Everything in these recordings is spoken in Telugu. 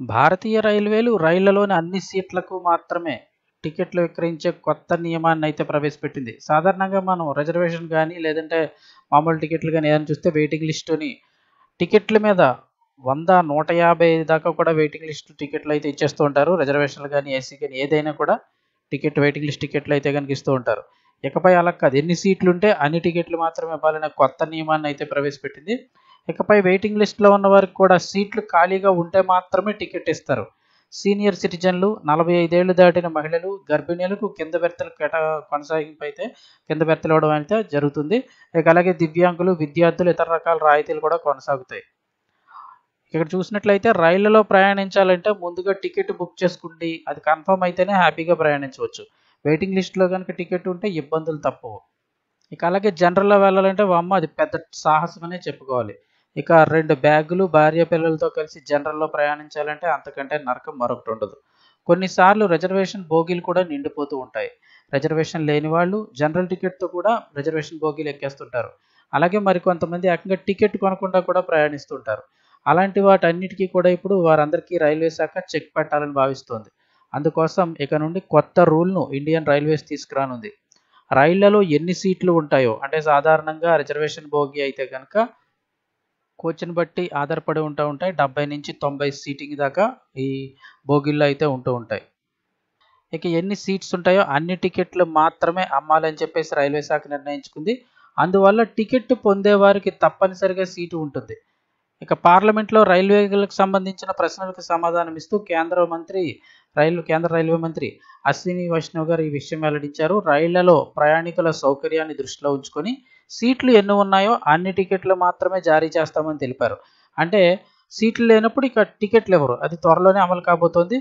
భారతీయ రైల్వేలు రైళ్లలోని అన్ని సీట్లకు మాత్రమే టికెట్లు విక్రయించే కొత్త నియమాన్ని అయితే ప్రవేశపెట్టింది. సాధారణంగా మనం రిజర్వేషన్ కానీ లేదంటే మామూలు టికెట్లు కానీ ఏదైనా చూస్తే వెయిటింగ్ లిస్టుని టికెట్ల మీద 100, 150 దాకా కూడా వెయిటింగ్ లిస్ట్ టికెట్లు అయితే ఇచ్చేస్తూ ఉంటారు. రిజర్వేషన్లు కానీ ఏసీ కానీ ఏదైనా కూడా వెయిటింగ్ లిస్ట్ టికెట్లు అయితే కనుక ఇస్తూ ఉంటారు. ఇకపై అలా కాదు, ఎన్ని సీట్లు ఉంటే అన్ని టికెట్లు మాత్రమే ఇవ్వాలనే కొత్త నియమాన్ని అయితే ప్రవేశపెట్టింది. ఇకపై వెయిటింగ్ లిస్ట్‌లో ఉన్న వారికి కూడా సీట్లు ఖాళీగా ఉంటే మాత్రమే టికెట్ ఇస్తారు. సీనియర్ సిటిజన్లు, 45 ఏళ్లు దాటిన మహిళలు, గర్భిణీలకు కింద బెర్తుల కొనసాగింపు అయితే కింద బెర్తులు ఇవ్వడం అయితే జరుగుతుంది. ఇక అలాగే దివ్యాంగులు, విద్యార్థులు, ఇతర రకాల రాయితీలు కూడా కొనసాగుతాయి. ఇక్కడ చూసినట్లయితే రైళ్లలో ప్రయాణించాలంటే ముందుగా టికెట్ బుక్ చేసుకుండి అది కన్ఫర్మ్ అయితేనే హ్యాపీగా ప్రయాణించవచ్చు. వెయిటింగ్ లిస్ట్‌లో గనుక టికెట్ ఉంటే ఇబ్బందులు తప్పవు. ఇక అలాగే జనరల్‌లో వెళ్ళాలంటే వామ్మో! అది పెద్ద సాహసమనే చెప్పుకోవాలి. ఇక 2 బ్యాగులు, భార్య పిల్లలతో కలిసి జనరల్‌లో ప్రయాణించాలంటే అంతకంటే నరకం మరొకటుండదు. కొన్నిసార్లు రిజర్వేషన్ బోగీలు కూడా నిండిపోతూ ఉంటాయి. రిజర్వేషన్ లేని వాళ్ళు జనరల్ టికెట్‌తో కూడా రిజర్వేషన్ బోగీలు ఎక్కేస్తుంటారు. అలాగే మరికొంతమంది ఏకంగా టికెట్ కొనకుండా కూడా ప్రయాణిస్తుంటారు. అలాంటి వాటన్నిటికి కూడా ఇప్పుడు వారందరికీ రైల్వే శాఖ చెక్ పెట్టాలని భావిస్తోంది. అందుకోసం ఇక నుండి కొత్త రూల్‌ను ఇండియన్ రైల్వేస్ తీసుకురానుంది. రైళ్లలో ఎన్ని సీట్లు ఉంటాయో, అంటే సాధారణంగా రిజర్వేషన్ బోగీ అయితే గనక కోచ్‌ని బట్టి ఆధారపడి ఉంటాయి. 70-90 సీటింగ్ దాకా ఈ బోగీల్లో అయితే ఉంటూ ఉంటాయి. ఇక ఎన్ని సీట్స్ ఉంటాయో అన్ని టికెట్లు మాత్రమే అమ్మాలని చెప్పేసి రైల్వే శాఖ నిర్ణయించుకుంది. అందువల్ల టికెట్ పొందేవారికి తప్పనిసరిగా సీటు ఉంటుంది. ఇక పార్లమెంట్‌లో రైల్వేలకు సంబంధించిన ప్రశ్నలకు సమాధానమిస్తూ కేంద్ర రైల్వే మంత్రి అశ్విని వైష్ణవ్ గారు ఈ విషయం వెల్లడించారు. రైళ్లలో ప్రయాణికుల సౌకర్యాన్ని దృష్టిలో ఉంచుకొని సీట్లు ఎన్ని ఉన్నాయో అన్ని టికెట్లు మాత్రమే జారీ చేస్తామని తెలిపారు. అంటే సీట్లు లేనప్పుడు ఇక టికెట్లు ఇవ్వరు. అది త్వరలోనే అమలు కాబోతోంది.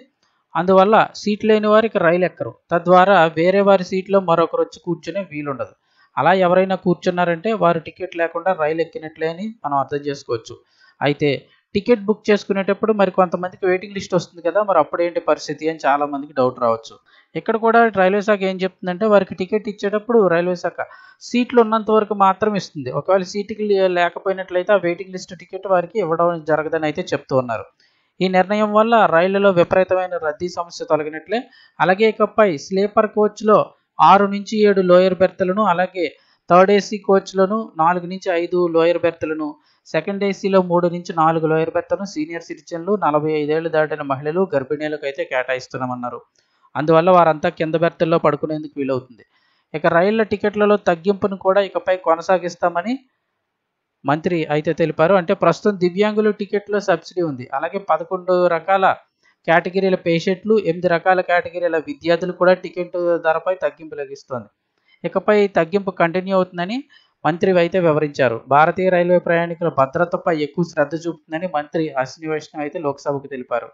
అందువల్ల సీట్లు లేని వారు ఇక రైలు ఎక్కరు. తద్వారా వేరే వారి సీట్‌లో మరొకరు వచ్చి కూర్చునే వీలుండదు. అలా ఎవరైనా కూర్చున్నారంటే వారు టికెట్ లేకుండా రైలు ఎక్కినట్లే అని మనం అర్థం చేసుకోవచ్చు. అయితే టికెట్ బుక్ చేసుకునేటప్పుడు మరి కొంతమందికి వెయిటింగ్ లిస్ట్ వస్తుంది కదా! మరి అప్పుడేంటి పరిస్థితి అని చాలామందికి డౌట్ రావచ్చు. ఇక్కడ కూడా రైల్వే శాఖ ఏం చెప్తుందంటే వారికి టికెట్ ఇచ్చేటప్పుడు రైల్వే శాఖ సీట్లు ఉన్నంత వరకు మాత్రం ఇస్తుంది. ఒకవేళ సీటుకి లేకపోయినట్లయితే ఆ వెయిటింగ్ లిస్ట్ టికెట్ వారికి ఇవ్వడం జరగదని అయితే చెప్తూ ఉన్నారు. ఈ నిర్ణయం వల్ల రైళ్లలో విపరీతమైన రద్దీ సమస్య తొలగినట్లే. అలాగే ఇకపై స్లీపర్ కోచ్‌లో 6-7 లోయర్ బెర్తులను, అలాగే థర్డ్ ఏసీ కోచ్‌లోను 4-5 లోయర్ బెర్తులను, సెకండ్ ఏసీలో 3-4 లోయర్ బెర్తులను సీనియర్ సిటిజన్లు, 45 ఏళ్లు దాటిన మహిళలు, గర్భిణీలకైతే కేటాయిస్తున్నామన్నారు. అందువల్ల వారంతా కింద బెర్తుల్లో పడుకునేందుకు వీలవుతుంది. ఇక రైళ్ల టికెట్లలో తగ్గింపును కూడా ఇకపై కొనసాగిస్తామని మంత్రి అయితే తెలిపారు. అంటే ప్రస్తుతం దివ్యాంగుల టికెట్‌లో సబ్సిడీ ఉంది. అలాగే 11 రకాల కేటగిరీల పేషెంట్లు, 8 రకాల కేటగిరీల విద్యార్థులు కూడా టికెట్ ధరపై తగ్గింపు లభిస్తోంది. ఇకపై తగ్గింపు కంటిన్యూ అవుతుందని మంత్రి అయితే వివరించారు. భారతీయ రైల్వే ప్రయాణికుల భద్రతపై ఎక్కువ శ్రద్ధ చూపుతుందని మంత్రి అశ్విని వైష్ణవ్ అయితే లోక్సభకు తెలిపారు.